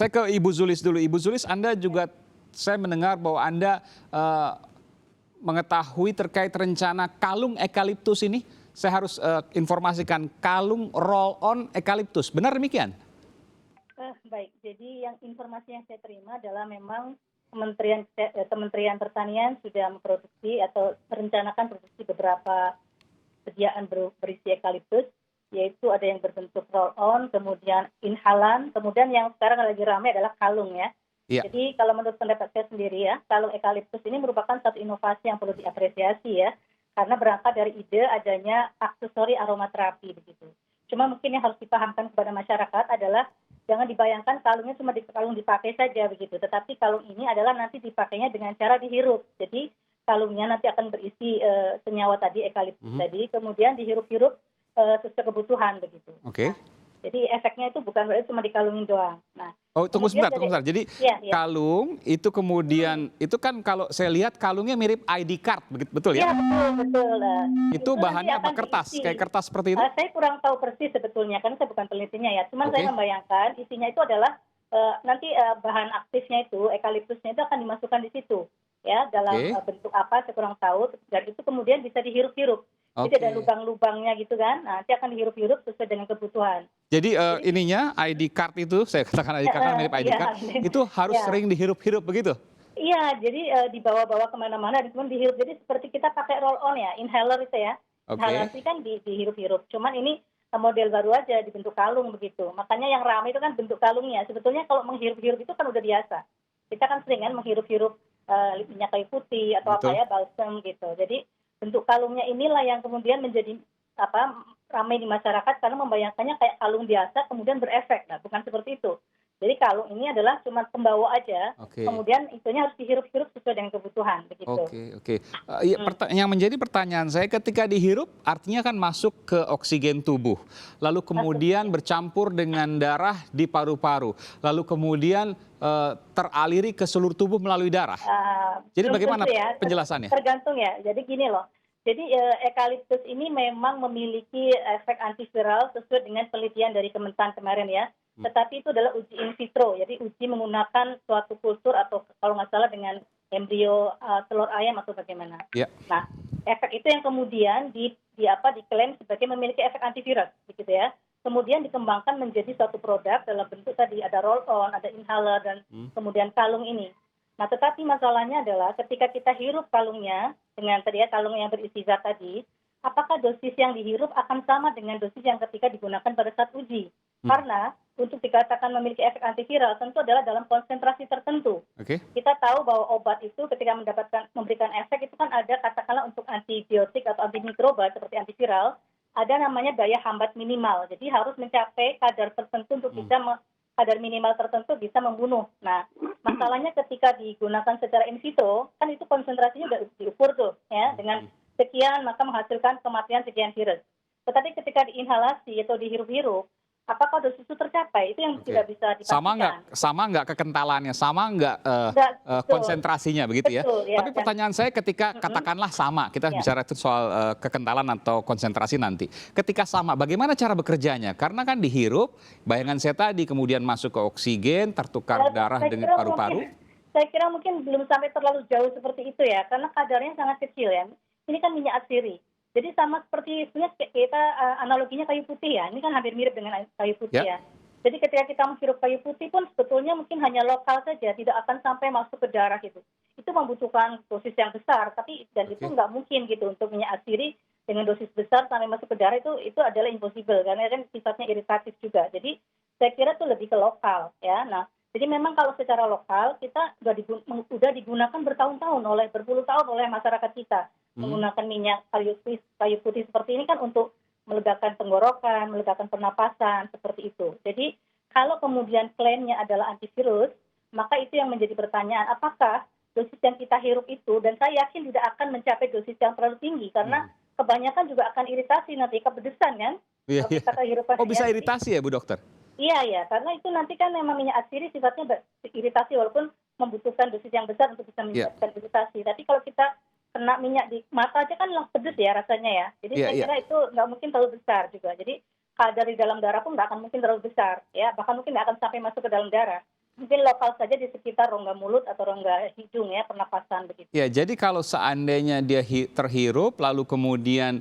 Saya ke Ibu Zulis dulu. Ibu Zulis, Anda juga saya mendengar bahwa Anda mengetahui terkait rencana kalung ekaliptus ini. Saya harus informasikan kalung roll-on ekaliptus. Benar demikian? Baik, jadi yang informasi yang saya terima adalah memang Kementerian Pertanian sudah memproduksi atau merencanakan produksi beberapa sediaan berisi ekaliptus, yaitu ada yang berbentuk roll-on, kemudian inhalan, kemudian yang sekarang lagi ramai adalah kalung ya. Iya. Jadi kalau menurut pendapat saya sendiri ya, kalung ekaliptus ini merupakan satu inovasi yang perlu diapresiasi ya, karena berangkat dari ide adanya aksesori aromaterapi begitu. Cuma mungkin yang harus dipahamkan kepada masyarakat adalah jangan dibayangkan kalungnya cuma kalung dipakai saja begitu, tetapi kalung ini adalah nanti dipakainya dengan cara dihirup. Jadi kalungnya nanti akan berisi senyawa tadi ekaliptus tadi, kemudian dihirup-hirup sesuai kebutuhan begitu. Oke. Nah, jadi efeknya itu bukan berarti cuma dikalungin doang. Nah, Oh, tunggu sebentar. Jadi ya. kalung itu kemudian itu kan kalau saya lihat kalungnya mirip ID card, betul ya? Iya betul. Itu nanti bahannya apa? akan Kertas, diisi. kayak kertas seperti itu? Saya kurang tahu persis sebetulnya karena saya bukan penelitinya ya. Cuman Oke. saya membayangkan isinya itu adalah nanti bahan aktifnya itu ekaliptusnya itu akan dimasukkan di situ ya dalam Oke. bentuk apa saya kurang tahu, dan itu kemudian bisa dihirup-hirup. Jadi ada Oke. lubang-lubangnya gitu kan. Nah, nanti akan dihirup-hirup sesuai dengan kebutuhan. Jadi Jadi ininya ID card itu, saya katakan ID card kan mirip ID iya, card, itu harus iya. sering dihirup-hirup begitu? Iya, jadi dibawa-bawa kemana-mana dan kemudian dihirup. Jadi seperti kita pakai roll on ya, inhaler itu ya. Oke. Inhalasi kan dihirup-hirup. Cuman ini model baru aja dibentuk kalung begitu. Makanya yang ramai itu kan bentuk kalungnya. Sebetulnya kalau menghirup-hirup itu kan udah biasa. Kita kan sering kan menghirup-hirup minyak kayu putih atau apa Betul. ya, balsam gitu. Jadi bentuk kalungnya inilah yang kemudian menjadi ramai di masyarakat karena membayangkannya kayak kalung biasa kemudian berefek. Nah, bukan seperti itu. Jadi kalung ini adalah cuma pembawa aja, Oke. kemudian itunya harus dihirup-hirup sesuai dengan kebutuhan begitu. Oke. Iya, yang menjadi pertanyaan saya ketika dihirup artinya kan masuk ke oksigen tubuh. Lalu kemudian bercampur dengan darah di paru-paru. Lalu kemudian teraliri ke seluruh tubuh melalui darah. Jadi Belum bagaimana tentu ya, penjelasannya? tergantung ya. Jadi gini loh, jadi ekaliptus ini memang memiliki efek antiviral sesuai dengan penelitian dari Kementan kemarin ya. Tetapi itu adalah uji in vitro, jadi uji menggunakan suatu kultur atau kalau nggak salah dengan embrio telur ayam atau bagaimana. Ya. Nah, efek itu yang kemudian diklaim sebagai memiliki efek antivirus, begitu ya. Kemudian dikembangkan menjadi suatu produk dalam bentuk tadi ada roll on, ada inhaler dan kemudian kalung ini. Nah, tetapi masalahnya adalah ketika kita hirup kalungnya dengan tadi ya kalung yang berisi zat tadi, apakah dosis yang dihirup akan sama dengan dosis yang ketika digunakan pada saat uji? Karena untuk dikatakan memiliki efek antiviral tentu adalah dalam konsentrasi tertentu. Oke. Kita tahu bahwa obat itu ketika memberikan efek itu kan ada katakanlah untuk antibiotik atau antimikroba seperti antiviral, ada namanya daya hambat minimal. Jadi harus mencapai kadar tertentu untuk bisa kadar minimal tertentu bisa membunuh. Nah, masalahnya ketika digunakan secara in vitro, kan itu konsentrasinya sudah diukur tuh ya dengan sekian maka menghasilkan kematian sekian virus. Tetapi ketika diinhalasi atau dihirup-hirup, apakah dosis itu tercapai? Itu yang tidak bisa dipastikan. Sama nggak kekentalannya, sama nggak Betul. konsentrasinya begitu ya? Betul, ya. Tapi pertanyaan saya ketika katakanlah sama, kita bicara itu soal kekentalan atau konsentrasi nanti. Ketika sama, bagaimana cara bekerjanya? Karena kan dihirup, bayangan saya tadi kemudian masuk ke oksigen, tertukar darah dengan paru-paru. Saya kira mungkin belum sampai terlalu jauh seperti itu ya, karena kadarnya sangat kecil ya. Ini kan minyak atsiri. Jadi sama seperti sebenarnya kita analoginya kayu putih ya. Ini kan hampir mirip dengan kayu putih ya. Jadi ketika kita menghirup kayu putih pun sebetulnya mungkin hanya lokal saja, tidak akan sampai masuk ke darah gitu. Itu membutuhkan dosis yang besar, dan itu nggak mungkin gitu untuk minyak atsiri dengan dosis besar sampai masuk ke darah itu adalah impossible karena kan sifatnya iritatif juga. Jadi saya kira itu lebih ke lokal ya. Nah, jadi memang kalau secara lokal kita sudah digunakan bertahun-tahun berpuluh tahun oleh masyarakat kita menggunakan minyak kayu putih seperti ini kan untuk melegakan tenggorokan, melegakan pernapasan seperti itu. Jadi kalau kemudian klaimnya adalah antivirus, maka itu yang menjadi pertanyaan apakah dosis yang kita hirup itu, dan saya yakin tidak akan mencapai dosis yang terlalu tinggi karena kebanyakan juga akan iritasi nanti kepedesan kan. Iya. Oh, bisa iritasi ya Bu Dokter? Iya, karena itu nanti kan memang minyak atsiri sifatnya iritasi walaupun membutuhkan dosis yang besar untuk bisa menyebabkan iritasi. Tapi kalau kita kena minyak di mata aja kan pedes ya rasanya ya. Jadi saya kira itu nggak mungkin terlalu besar juga. Jadi kadar di dalam darah pun nggak akan mungkin terlalu besar ya. Bahkan mungkin nggak akan sampai masuk ke dalam darah. mungkin lokal saja di sekitar rongga mulut atau rongga hidung ya, pernapasan begitu. Ya, jadi kalau seandainya dia terhirup lalu kemudian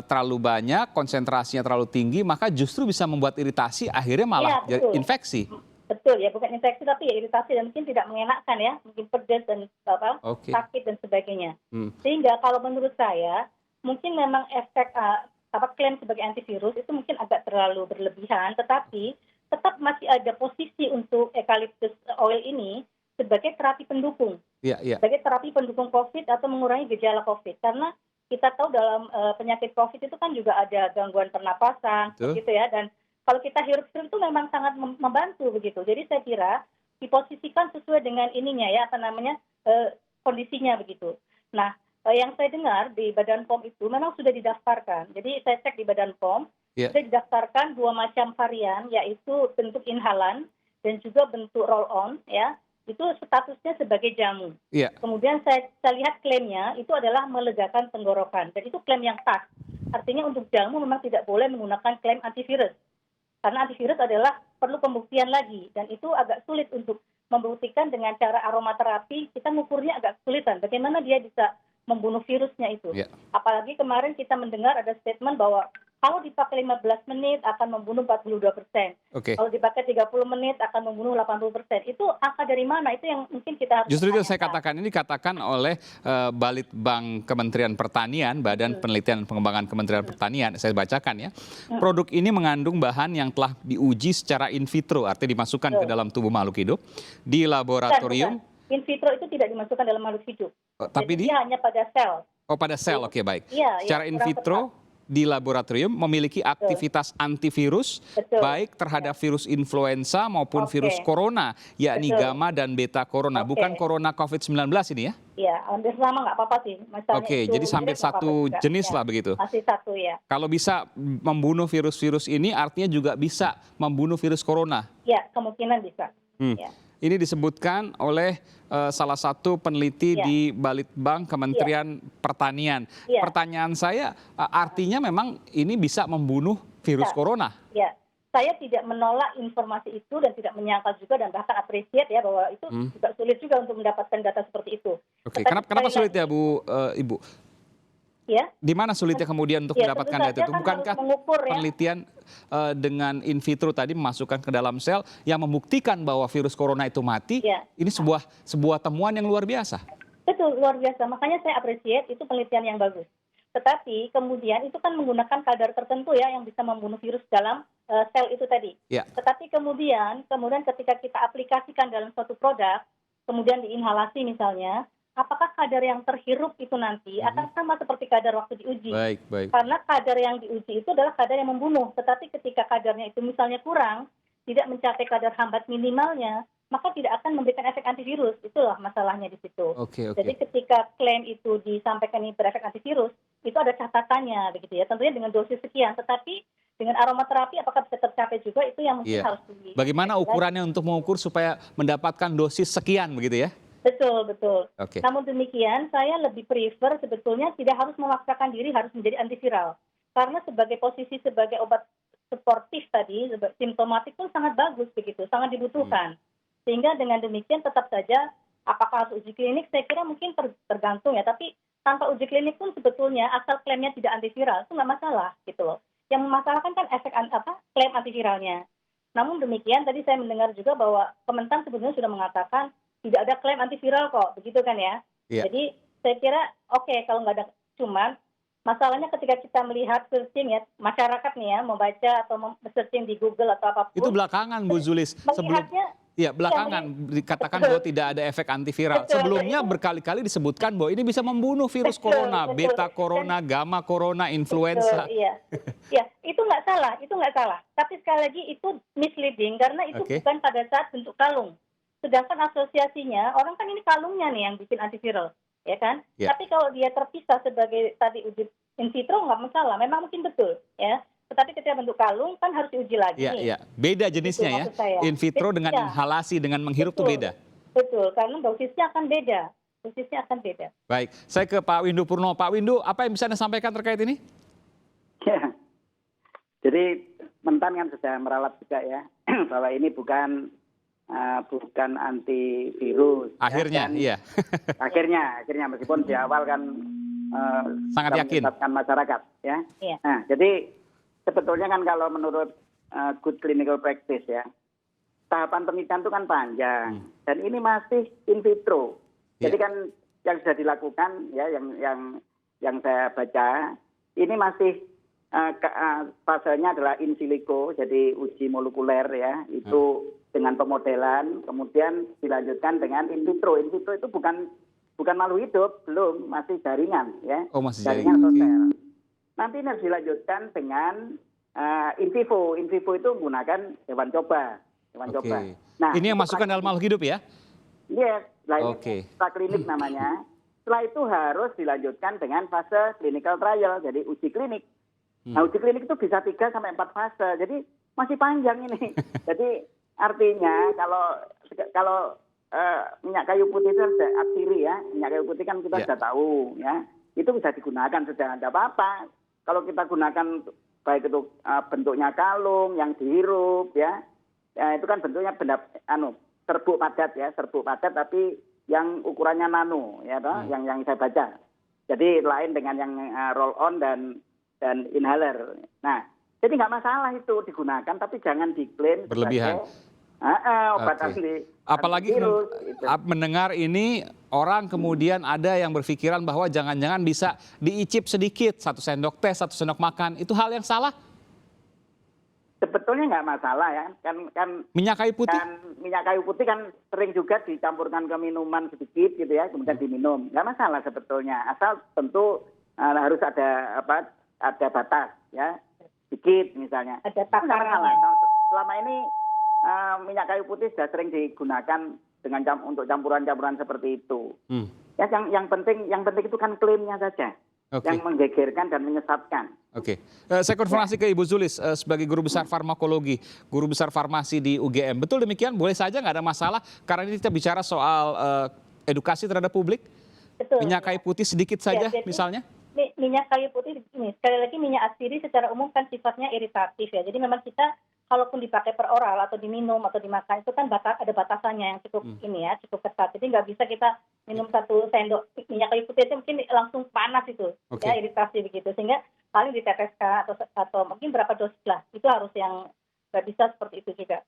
terlalu banyak, konsentrasinya terlalu tinggi, maka justru bisa membuat iritasi, akhirnya malah Iya, jadi betul. infeksi. Betul ya, bukan infeksi tapi ya iritasi dan mungkin tidak mengenakan ya, mungkin pedas dan Oke. sakit dan sebagainya. Hmm. Sehingga kalau menurut saya, mungkin memang efek klaim sebagai antivirus itu mungkin agak terlalu berlebihan, tetapi tetap masih ada posisi untuk eucalyptus oil ini sebagai terapi pendukung. Iya, iya. Sebagai terapi pendukung COVID atau mengurangi gejala COVID. Karena kita tahu dalam penyakit COVID itu kan juga ada gangguan pernapasan, Betul. begitu ya. Dan kalau kita hirup-hirup itu memang sangat membantu begitu. Jadi saya kira diposisikan sesuai dengan ininya ya, kondisinya begitu. Nah, yang saya dengar di Badan POM itu memang sudah didaftarkan. Jadi saya cek di Badan POM, Ya. sudah didaftarkan 2 macam varian, yaitu bentuk inhalan dan juga bentuk roll-on ya. Itu statusnya sebagai jamu. Iya. Kemudian saya lihat klaimnya itu adalah melegakan tenggorokan. Dan itu klaim yang pas. Artinya untuk jamu memang tidak boleh menggunakan klaim antivirus. Karena antivirus adalah perlu pembuktian lagi. Dan itu agak sulit untuk membuktikan dengan cara aromaterapi. Kita mengukurnya agak kesulitan. Bagaimana dia bisa membunuh virusnya itu. Ya. Apalagi kemarin kita mendengar ada statement bahwa kalau dipakai 15 menit akan membunuh 42%. Oke. Kalau dipakai 30 menit akan membunuh 80%. Itu angka dari mana? Itu yang mungkin kita harus Justru itu saya tanyakan. dikatakan oleh Balitbang Kementerian Pertanian, Badan Penelitian dan Pengembangan Kementerian Pertanian. Saya bacakan ya. Produk ini mengandung bahan yang telah diuji secara in vitro, artinya dimasukkan ke dalam tubuh makhluk hidup di laboratorium. Bukan. In vitro itu tidak dimasukkan dalam makhluk hidup. Tapi Jadi dia hanya pada sel. Oh, pada sel, oke, baik. Iya, Secara in kurang vitro di laboratorium memiliki aktivitas antivirus Betul. baik terhadap virus influenza maupun Oke. virus corona, yakni Betul. gamma dan beta corona. Oke. Bukan corona COVID-19 ini ya? Iya, hampir sama nggak apa-apa sih. Misalnya Oke, itu jadi hampir mirip, nggak satu apa-apa juga. jenis Ya, lah begitu. masih satu ya. Kalau bisa membunuh virus-virus ini artinya juga bisa membunuh virus corona. Ya, kemungkinan bisa. Ya. Ini disebutkan oleh salah satu peneliti Ya. di Balitbang Kementerian Pertanian. Ya. Pertanyaan saya, artinya memang ini bisa membunuh virus Ya. corona? Ya, saya tidak menolak informasi itu dan tidak menyangkal juga dan bahkan appreciate ya bahwa itu juga sulit juga untuk mendapatkan data seperti itu. Oke, Tetapi kenapa sekali sulit ya Ibu? Ya, Di mana sulitnya kemudian untuk Ya, mendapatkan tentu data saja itu? kan Bukankah harus mengukur ya. penelitian dengan in vitro tadi memasukkan ke dalam sel yang membuktikan bahwa virus corona itu mati? Ya. Ini sebuah temuan yang luar biasa. Betul, luar biasa. Makanya saya appreciate itu penelitian yang bagus. Tetapi kemudian itu kan menggunakan kadar tertentu ya yang bisa membunuh virus dalam sel itu tadi. Ya. Tetapi kemudian ketika kita aplikasikan dalam suatu produk, kemudian diinhalasi misalnya, apakah kadar yang terhirup itu nanti akan sama seperti kadar waktu diuji? Baik. Karena kadar yang diuji itu adalah kadar yang membunuh. Tetapi ketika kadarnya itu misalnya kurang, tidak mencapai kadar hambat minimalnya, maka tidak akan memberikan efek antivirus. Itulah masalahnya di situ. Oke. Jadi ketika klaim itu disampaikan ini berefek antivirus, itu ada catatannya begitu ya. Tentunya dengan dosis sekian, tetapi dengan aromaterapi apakah bisa tercapai juga itu yang mungkin harus Bagaimana ukurannya untuk mengukur supaya mendapatkan dosis sekian begitu ya? Betul. Oke. Namun demikian, saya lebih prefer sebetulnya tidak harus memaksakan diri harus menjadi antiviral. Karena sebagai posisi sebagai obat suportif tadi, simptomatik pun sangat bagus begitu, sangat dibutuhkan. Sehingga dengan demikian tetap saja apakah harus uji klinik, saya kira mungkin tergantung ya. Tapi tanpa uji klinik pun sebetulnya asal klaimnya tidak antiviral, itu nggak masalah gitu loh. Yang memasalahkan kan efek klaim antiviralnya. Namun demikian, tadi saya mendengar juga bahwa Kementan sebetulnya sudah mengatakan tidak ada klaim antiviral kok, begitu kan ya. Iya. Jadi saya kira oke, kalau nggak ada, cuman masalahnya ketika kita melihat searching ya, masyarakat nih ya, membaca atau searching di Google atau apapun. Itu belakangan Bu Zulis. Belakangan dikatakan bahwa tidak ada efek antiviral. Betul, Sebelumnya itu. berkali-kali disebutkan bahwa ini bisa membunuh virus corona, Betul. beta corona, gamma corona, influenza. Betul, iya, itu nggak salah. Tapi sekali lagi itu misleading karena itu Oke. bukan pada saat bentuk kalung. Sedangkan asosiasinya, orang kan ini kalungnya nih yang bikin antiviral, ya kan? Ya. Tapi kalau dia terpisah sebagai tadi uji in vitro nggak masalah, memang mungkin betul, ya. Tetapi ketika bentuk kalung kan harus diuji lagi. Iya. Beda jenisnya Itu ya. maksud saya. In vitro dengan Iya. inhalasi, dengan menghirup itu beda. Betul, karena dosisnya akan beda. Baik, saya ke Pak Windu Purnomo. Pak Windu, apa yang bisa Anda sampaikan terkait ini? Ya, jadi Mentan kan sudah meralat juga ya bahwa ini bukan bukan antivirus. Akhirnya, ya, iya. akhirnya meskipun di awal kan Sangat yakin. menyesatkan masyarakat, ya. Iya. Nah, jadi sebetulnya kan kalau menurut good clinical practice ya, tahapan penelitian itu kan panjang dan ini masih in vitro. Jadi kan yang sudah dilakukan ya, yang saya baca ini masih fasenya adalah in silico, jadi uji molekuler ya, itu dengan pemodelan, kemudian dilanjutkan dengan in vitro. In vitro itu bukan makhluk hidup, belum, masih jaringan ya. Oh, masih jaringan atau jaringan. sel. Nanti ini harus dilanjutkan dengan in vivo. In vivo itu menggunakan hewan coba. Nah, ini yang masukkan dalam makhluk hidup ya? Iya, ini Oke. praklinik namanya. Setelah itu harus dilanjutkan dengan fase clinical trial, jadi uji klinik. Nah, uji klinik itu bisa 3 sampai 4 fase. Jadi masih panjang ini. Jadi artinya kalau minyak kayu putih itu ada atsiri ya. Minyak kayu putih kan kita sudah tahu ya. Itu bisa digunakan, sudah ada apa-apa. Kalau kita gunakan baik itu bentuknya kalung yang dihirup ya. Ya itu kan bentuknya benda serbuk padat tapi yang ukurannya nano ya toh, yang saya baca. Jadi lain dengan yang roll on dan inhaler. Nah, jadi nggak masalah itu digunakan, tapi jangan diklaim Berlebihan. Obat asli. Apalagi antivirus, gitu. mendengar ini orang kemudian ada yang berpikiran bahwa jangan-jangan bisa diicip sedikit, 1 sendok teh, 1 sendok makan. Itu hal yang salah? Sebetulnya nggak masalah ya, kan Minyak kayu putih? minyak kayu putih kan sering juga dicampurkan ke minuman sedikit gitu ya, kemudian diminum. Nggak masalah sebetulnya, asal tentu harus ada batas ya, sedikit misalnya. Ada Itu nggak masalah. takarannya. Selama ini minyak kayu putih sudah sering digunakan untuk campuran-campuran seperti itu. Ya, yang penting itu kan klaimnya saja. Oke. Yang menggegerkan dan menyesatkan. Oke, saya konfirmasi ke Ibu Zulis sebagai guru besar farmakologi, guru besar farmasi di UGM. Betul demikian, boleh saja nggak ada masalah karena ini kita bicara soal edukasi terhadap publik. Betul. Minyak kayu putih sedikit saja jadi, misalnya. Minyak kayu putih ini sekali lagi minyak atsiri secara umum kan sifatnya iritatif ya. Jadi memang kita kalaupun dipakai per oral atau diminum atau dimakan itu kan ada batasannya yang cukup cukup ketat. Jadi nggak bisa kita minum 1 sendok minyak kayu putih itu mungkin langsung panas itu, ya iritasi begitu. Sehingga paling diteteskan atau mungkin berapa dosis lah. Itu harus yang nggak bisa seperti itu juga.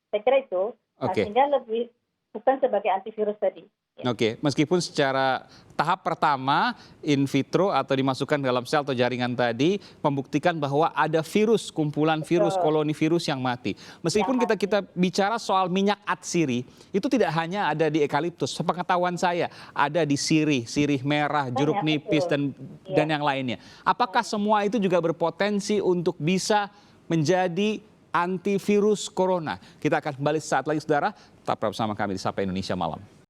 Saya kira itu. Nah, sehingga lebih bukan sebagai antivirus tadi. Oke, meskipun secara tahap pertama in vitro atau dimasukkan dalam sel atau jaringan tadi membuktikan bahwa ada virus, kumpulan virus, koloni virus yang mati. Meskipun kita bicara soal minyak atsiri, itu tidak hanya ada di eukaliptus. Sepengetahuan saya ada di sirih merah, jeruk nipis dan yang lainnya. Apakah semua itu juga berpotensi untuk bisa menjadi antivirus corona? Kita akan kembali saat lagi, saudara. Tetap bersama kami di Sapa Indonesia Malam.